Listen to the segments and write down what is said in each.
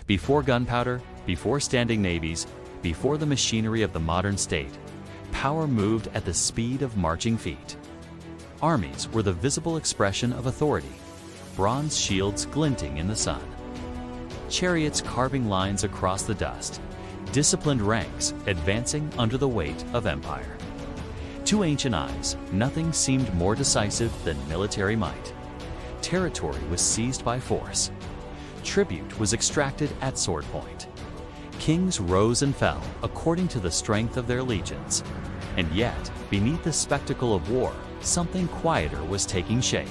Before gunpowder, before standing navies, before the machinery of the modern state, power moved at the speed of marching feet. Armies were the visible expression of authority, bronze shields glinting in the sun, chariots carving lines across the dust, disciplined ranks advancing under the weight of empire. To ancient eyes, nothing seemed more decisive than military might. Territory was seized by force. Tribute was extracted at sword point. Kings rose and fell according to the strength of their legions. And yet, beneath the spectacle of war, something quieter was taking shape.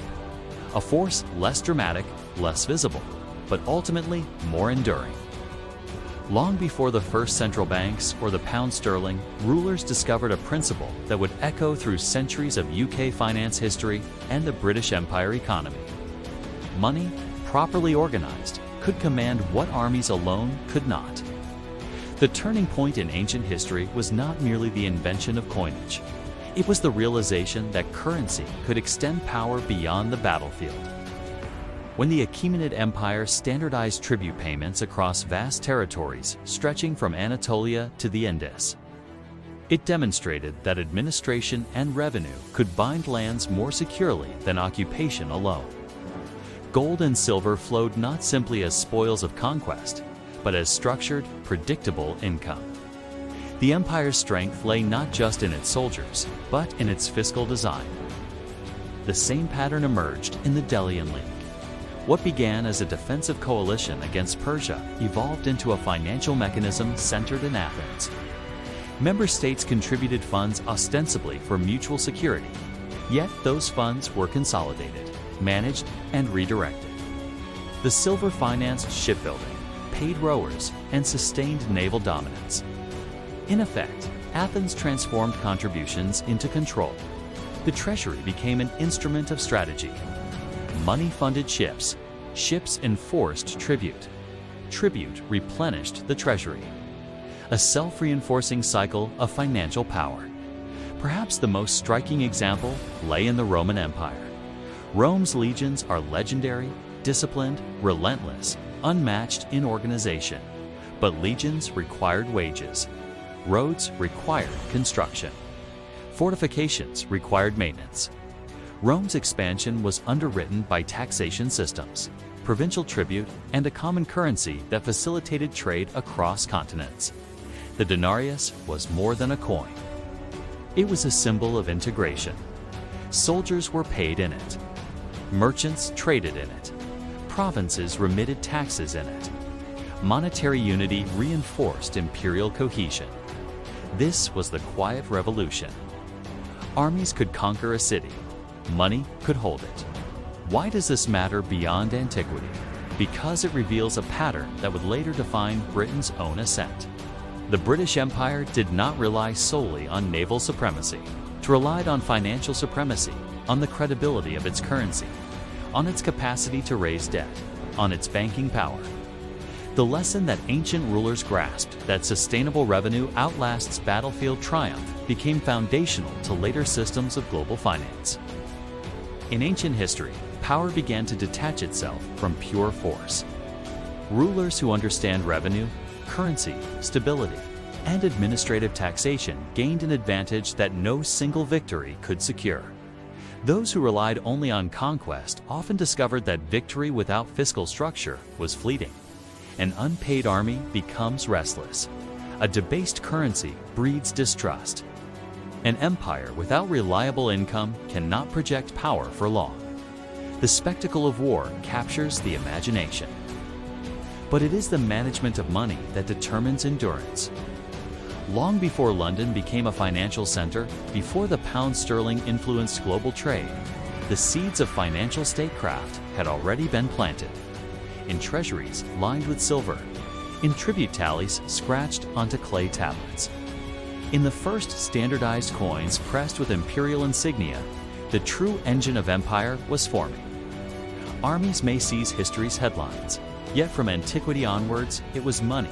A force less dramatic, less visible, but ultimately more enduring. Long before the first central banks or the pound sterling, rulers discovered a principle that would echo through centuries of UK finance history and the British Empire economy. Money, properly organized, could command what armies alone could not. The turning point in ancient history was not merely the invention of coinage. It was the realization that currency could extend power beyond the battlefield. When the Achaemenid Empire standardized tribute payments across vast territories stretching from Anatolia to the Indus, it demonstrated that administration and revenue could bind lands more securely than occupation alone. Gold and silver flowed not simply as spoils of conquest, but as structured, predictable income. The empire's strength lay not just in its soldiers, but in its fiscal design. The same pattern emerged in the Delian League. What began as a defensive coalition against Persia evolved into a financial mechanism centered in Athens. Member states contributed funds ostensibly for mutual security, yet those funds were consolidated, managed, and redirected. The silver financed shipbuilding, paid rowers, and sustained naval dominance. In effect, Athens transformed contributions into control. The treasury became an instrument of strategy. Money funded ships. Ships enforced tribute. Tribute replenished the treasury. A self-reinforcing cycle of financial power. Perhaps the most striking example lay in the Roman Empire. Rome's legions are legendary, disciplined, relentless, unmatched in organization. But legions required wages. Roads required construction. Fortifications required maintenance. Rome's expansion was underwritten by taxation systems, provincial tribute, and a common currency that facilitated trade across continents. The denarius was more than a coin. It was a symbol of integration. Soldiers were paid in it. Merchants traded in it. Provinces remitted taxes in it. Monetary unity reinforced imperial cohesion. This was the quiet revolution. Armies could conquer a city. Money could hold it. Why does this matter beyond antiquity? Because it reveals a pattern that would later define Britain's own ascent. The British Empire did not rely solely on naval supremacy. It relied on financial supremacy, on the credibility of its currency, on its capacity to raise debt, on its banking power. The lesson that ancient rulers grasped, that sustainable revenue outlasts battlefield triumph, became foundational to later systems of global finance. In ancient history, power began to detach itself from pure force. Rulers who understand revenue, currency, stability, and administrative taxation gained an advantage that no single victory could secure. Those who relied only on conquest often discovered that victory without fiscal structure was fleeting. An unpaid army becomes restless. A debased currency breeds distrust. An empire without reliable income cannot project power for long. The spectacle of war captures the imagination. But it is the management of money that determines endurance. Long before London became a financial center, before the pound sterling influenced global trade, the seeds of financial statecraft had already been planted. In treasuries lined with silver, in tribute tallies scratched onto clay tablets. In the first standardized coins pressed with imperial insignia, the true engine of empire was forming. Armies may seize history's headlines, yet from antiquity onwards, it was money,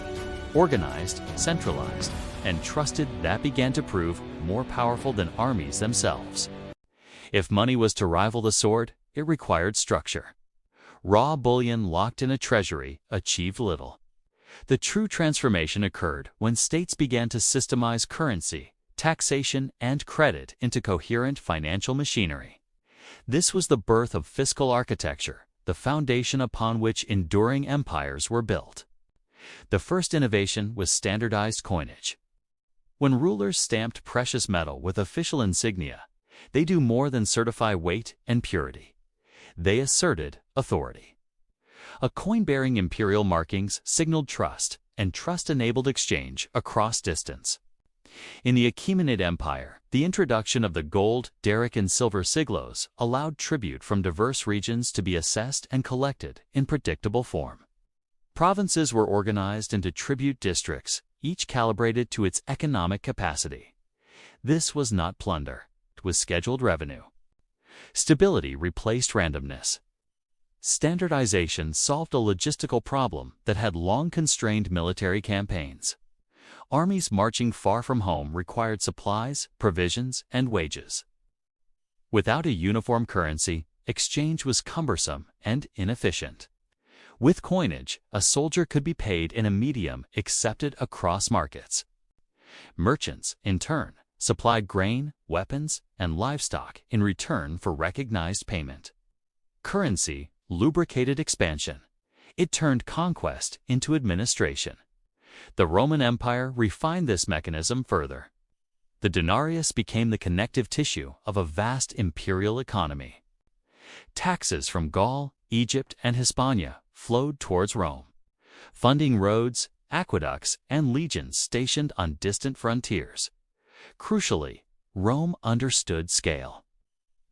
organized, centralized, and trusted, that began to prove more powerful than armies themselves. If money was to rival the sword, it required structure. Raw bullion locked in a treasury achieved little. The true transformation occurred when states began to systemize currency, taxation, and credit into coherent financial machinery. This was the birth of fiscal architecture, the foundation upon which enduring empires were built. The first innovation was standardized coinage. When rulers stamped precious metal with official insignia, they do more than certify weight and purity. They asserted authority. A coin bearing imperial markings signaled trust, and trust enabled exchange across distance. In the Achaemenid Empire, the introduction of the gold, Daric, and silver siglos allowed tribute from diverse regions to be assessed and collected in predictable form. Provinces were organized into tribute districts, each calibrated to its economic capacity. This was not plunder, it was scheduled revenue. Stability replaced randomness. Standardization solved a logistical problem that had long constrained military campaigns. Armies marching far from home required supplies, provisions, and wages. Without a uniform currency, exchange was cumbersome and inefficient. With coinage, a soldier could be paid in a medium accepted across markets. Merchants, in turn, supplied grain, weapons, and livestock in return for recognized payment. Currency lubricated expansion. It turned conquest into administration. The Roman Empire refined this mechanism further. The denarius became the connective tissue of a vast imperial economy. Taxes from Gaul, Egypt, and Hispania flowed towards Rome, funding roads, aqueducts, and legions stationed on distant frontiers. Crucially, Rome understood scale.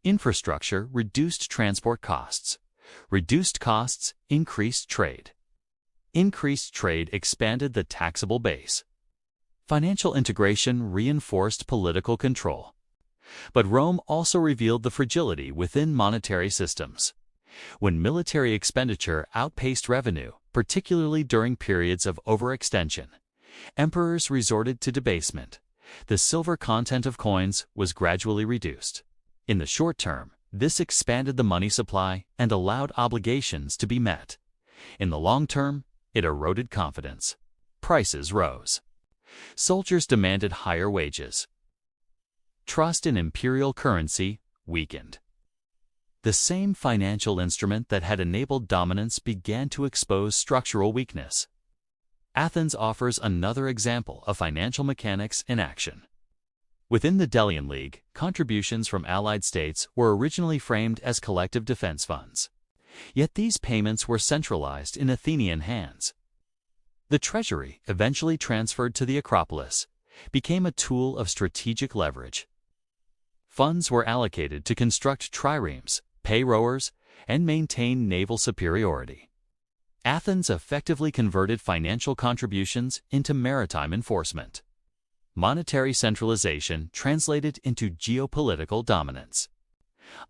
Infrastructure reduced transport costs. Reduced costs increased trade. Increased trade expanded the taxable base. Financial integration reinforced political control. But Rome also revealed the fragility within monetary systems. When military expenditure outpaced revenue, particularly during periods of overextension, emperors resorted to debasement. The silver content of coins was gradually reduced. In the short term, this expanded the money supply and allowed obligations to be met. In the long term, it eroded confidence. Prices rose. Soldiers demanded higher wages. Trust in imperial currency weakened. The same financial instrument that had enabled dominance began to expose structural weakness. Athens offers another example of financial mechanics in action. Within the Delian League, contributions from allied states were originally framed as collective defense funds. Yet these payments were centralized in Athenian hands. The treasury, eventually transferred to the Acropolis, became a tool of strategic leverage. Funds were allocated to construct triremes, pay rowers, and maintain naval superiority. Athens effectively converted financial contributions into maritime enforcement. Monetary centralization translated into geopolitical dominance.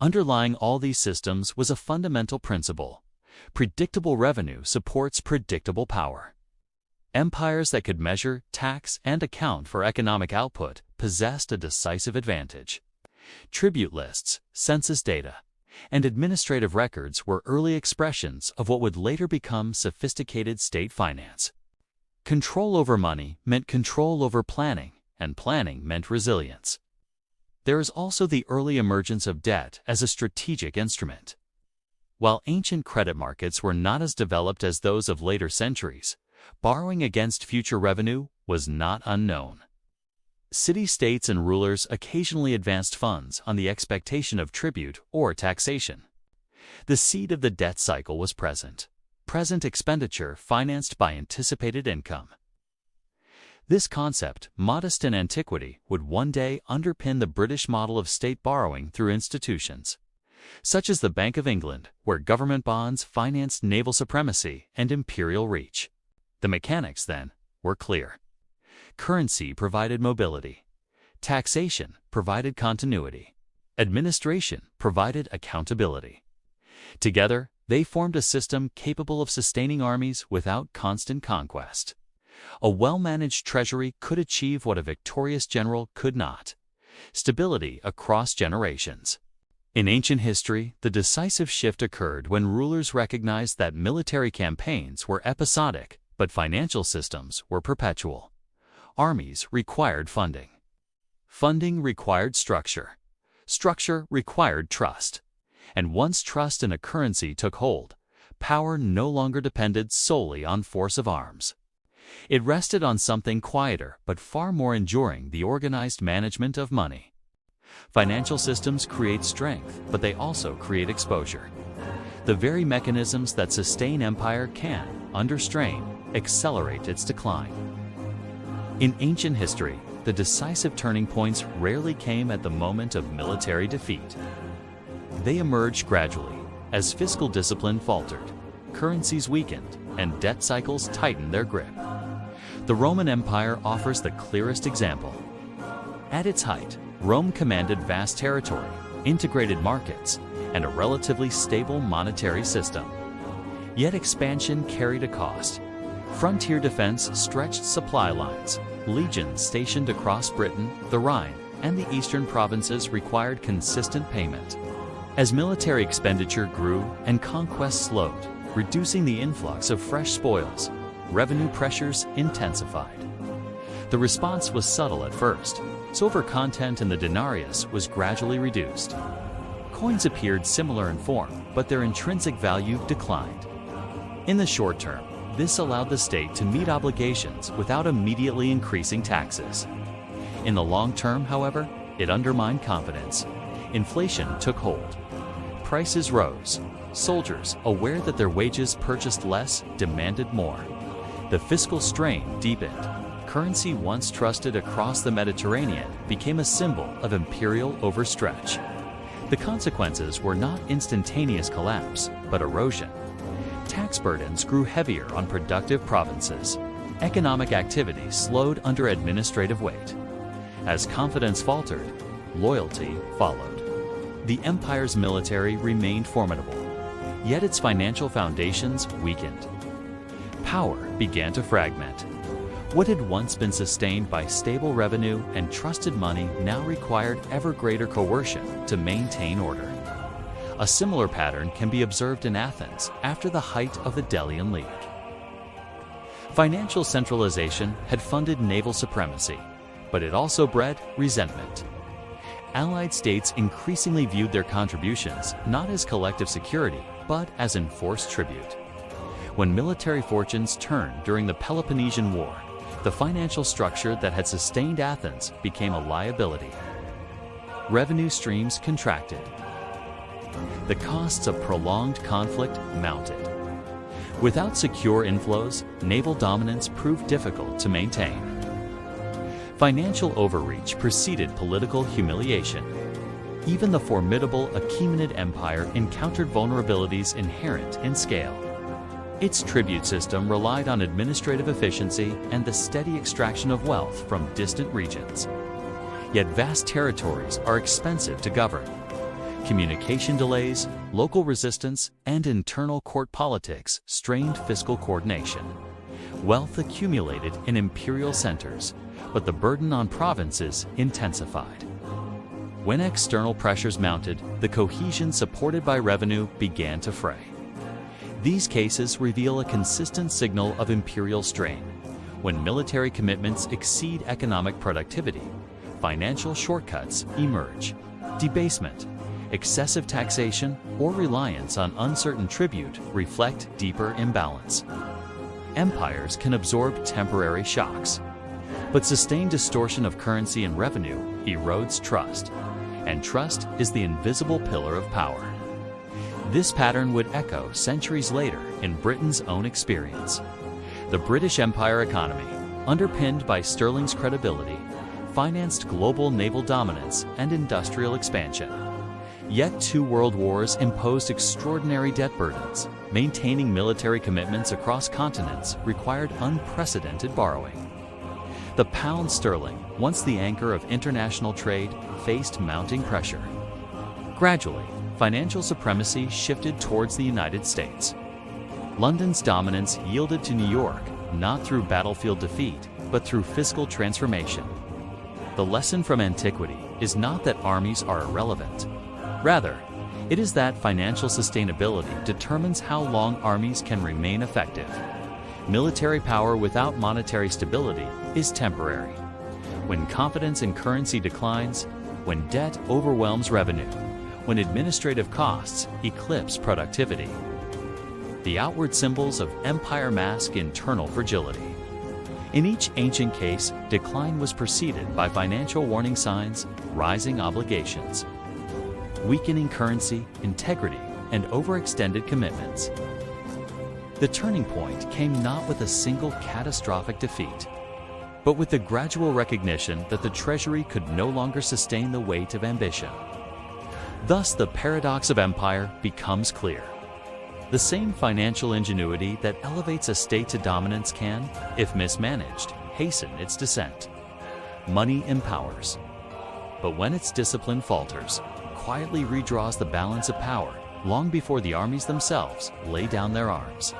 Underlying all these systems was a fundamental principle: predictable revenue supports predictable power. Empires that could measure, tax, and account for economic output possessed a decisive advantage. Tribute lists, census data, and administrative records were early expressions of what would later become sophisticated state finance. Control over money meant control over planning, and planning meant resilience. There is also the early emergence of debt as a strategic instrument. While ancient credit markets were not as developed as those of later centuries, borrowing against future revenue was not unknown. City-states and rulers occasionally advanced funds on the expectation of tribute or taxation. The seed of the debt cycle was present expenditure financed by anticipated income. This concept, modest in antiquity, would one day underpin the British model of state borrowing through institutions, such as the Bank of England, where government bonds financed naval supremacy and imperial reach. The mechanics, then, were clear. Currency provided mobility. Taxation provided continuity. Administration provided accountability. Together, they formed a system capable of sustaining armies without constant conquest. A well-managed treasury could achieve what a victorious general could not: stability across generations. In ancient history, the decisive shift occurred when rulers recognized that military campaigns were episodic But financial systems were perpetual. Armies required funding. Funding required structure. Structure required trust. And once trust in a currency took hold, power no longer depended solely on force of arms. It rested on something quieter but far more enduring: the organized management of money. Financial systems create strength, but they also create exposure. The very mechanisms that sustain empire can, under strain, accelerate its decline. In ancient history, the decisive turning points rarely came at the moment of military defeat. They emerged gradually, as fiscal discipline faltered, currencies weakened, and debt cycles tightened their grip. The Roman Empire offers the clearest example. At its height, Rome commanded vast territory, integrated markets, and a relatively stable monetary system. Yet expansion carried a cost. Frontier defense stretched supply lines. Legions stationed across Britain, the Rhine, and the eastern provinces required consistent payment. As military expenditure grew and conquest slowed, reducing the influx of fresh spoils, revenue pressures intensified. The response was subtle at first. Silver content in the denarius was gradually reduced. Coins appeared similar in form, but their intrinsic value declined. In the short term, this allowed the state to meet obligations without immediately increasing taxes. In the long term, however, it undermined confidence. Inflation took hold. Prices rose. Soldiers, aware that their wages purchased less, demanded more. The fiscal strain deepened. Currency once trusted across the Mediterranean became a symbol of imperial overstretch. The consequences were not instantaneous collapse, but erosion. Tax burdens grew heavier on productive provinces. Economic activity slowed under administrative weight. As confidence faltered, loyalty followed. The empire's military remained formidable, yet its financial foundations weakened. Power began to fragment. What had once been sustained by stable revenue and trusted money now required ever greater coercion to maintain order. A similar pattern can be observed in Athens after the height of the Delian League. Financial centralization had funded naval supremacy, but it also bred resentment. Allied states increasingly viewed their contributions not as collective security, but as enforced tribute. When military fortunes turned during the Peloponnesian War, the financial structure that had sustained Athens became a liability. Revenue streams contracted. The costs of prolonged conflict mounted. Without secure inflows, naval dominance proved difficult to maintain. Financial overreach preceded political humiliation. Even the formidable Achaemenid Empire encountered vulnerabilities inherent in scale. Its tribute system relied on administrative efficiency and the steady extraction of wealth from distant regions. Yet vast territories are expensive to govern. Communication delays, local resistance, and internal court politics strained fiscal coordination. Wealth accumulated in imperial centers, but the burden on provinces intensified. When external pressures mounted, the cohesion supported by revenue began to fray. These cases reveal a consistent signal of imperial strain. When military commitments exceed economic productivity, financial shortcuts emerge. Debasement, excessive taxation, or reliance on uncertain tribute reflect deeper imbalance. Empires can absorb temporary shocks, but sustained distortion of currency and revenue erodes trust, and trust is the invisible pillar of power. This pattern would echo centuries later in Britain's own experience. The British Empire economy, underpinned by sterling's credibility, financed global naval dominance and industrial expansion. Yet 2 world wars imposed extraordinary debt burdens. Maintaining military commitments across continents required unprecedented borrowing. The pound sterling, once the anchor of international trade, faced mounting pressure. Gradually, financial supremacy shifted towards the United States. London's dominance yielded to New York, not through battlefield defeat, but through fiscal transformation. The lesson from antiquity is not that armies are irrelevant. Rather, it is that financial sustainability determines how long armies can remain effective. Military power without monetary stability is temporary. When confidence in currency declines, when debt overwhelms revenue, when administrative costs eclipse productivity. The outward symbols of empire mask internal fragility. In each ancient case, decline was preceded by financial warning signs, rising obligations, weakening currency, integrity, and overextended commitments. The turning point came not with a single catastrophic defeat, but with the gradual recognition that the treasury could no longer sustain the weight of ambition. Thus, the paradox of empire becomes clear. The same financial ingenuity that elevates a state to dominance can, if mismanaged, hasten its descent. Money empowers, but when its discipline falters, quietly redraws the balance of power long before the armies themselves lay down their arms.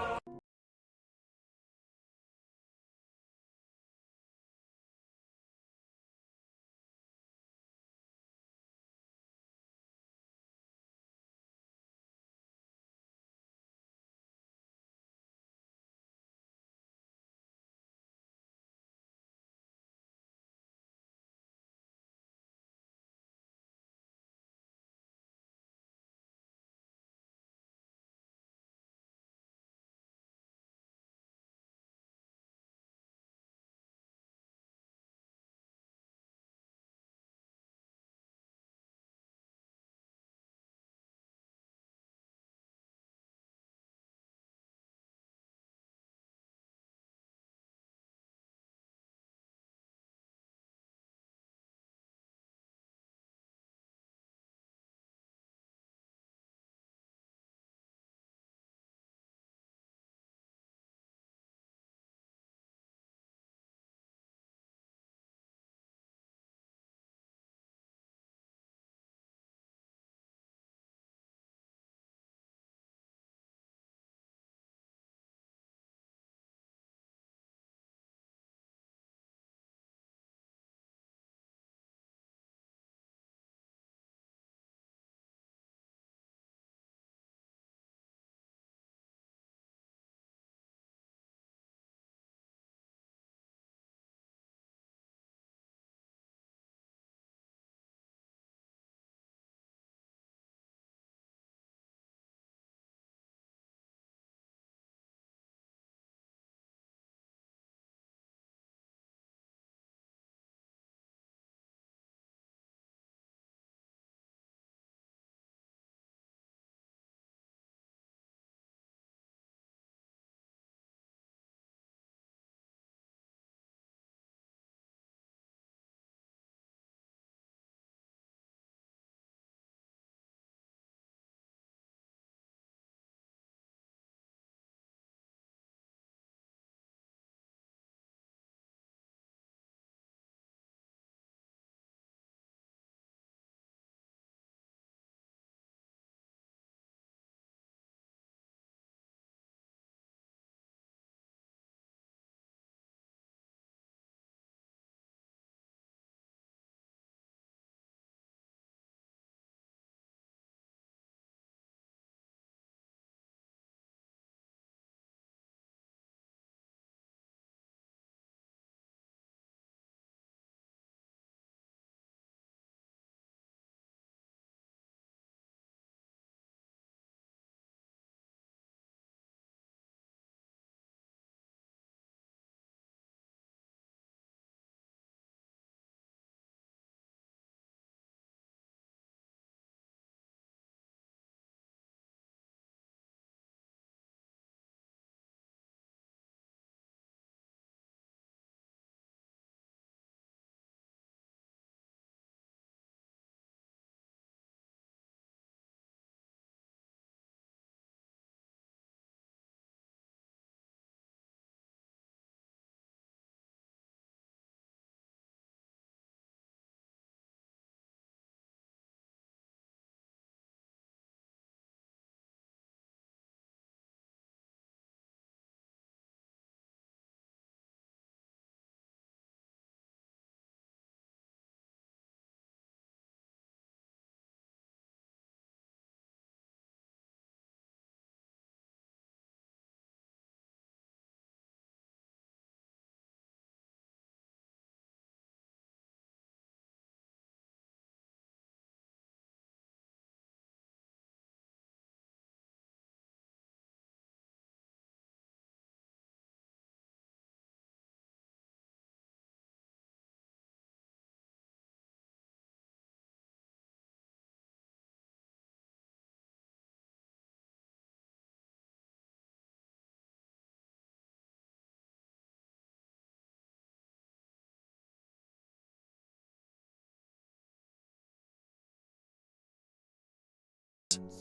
civilisations.